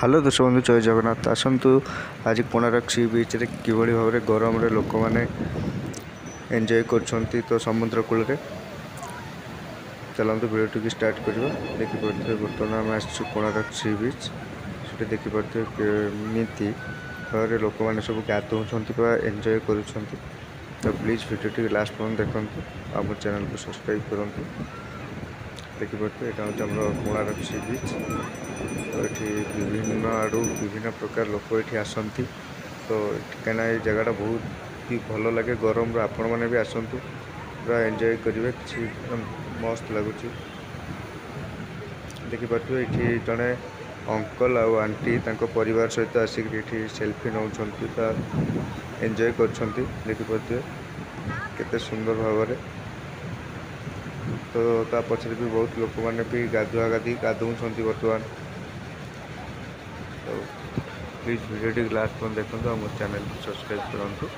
Hello दर्शक बंधु जय जगन्नाथ आसतु आज कोणार्क सी बीच रे किभली भाव गरम रे लोक मैंने एंजॉय कर तो समुद्र कूल रे चलते भिडियो टी स्टार्ट करवा देखिपे बर्तमान आम आसु कोणार्क सी बीच से देखिपे केमी भाव लोक मैंने सब गाधों एंजॉय कर तो प्लीज भिडियो टी लास्ट पर्यंत देखते आम चैनल को सब्सक्राइब करूँ देखिपे यहाँ हूँ कोणार्क सी बीच तो ये विभिन्न आड़ू विभिन्न प्रकार लोक ये आसती तो कहीं ये जगह बहुत ही भल लगे गरम आपण मैंने भी आसतु पूरा एंजॉय करेंगे कि मस्त लगुच देखिपे ये जड़े अंकल आउ आंटी परिवार सहित आसिक सेल्फी नौ एंजॉय कर देखिपे केते सुंदर भाव तो ता पछरे भी बहुत लोक मैंने भी गाधुआ गाधी गाधौं बर्तमान तो प्लीज वीडियो टी लास्ट पर्यंत देखते और मो चैनल को सब्सक्राइब करूँ।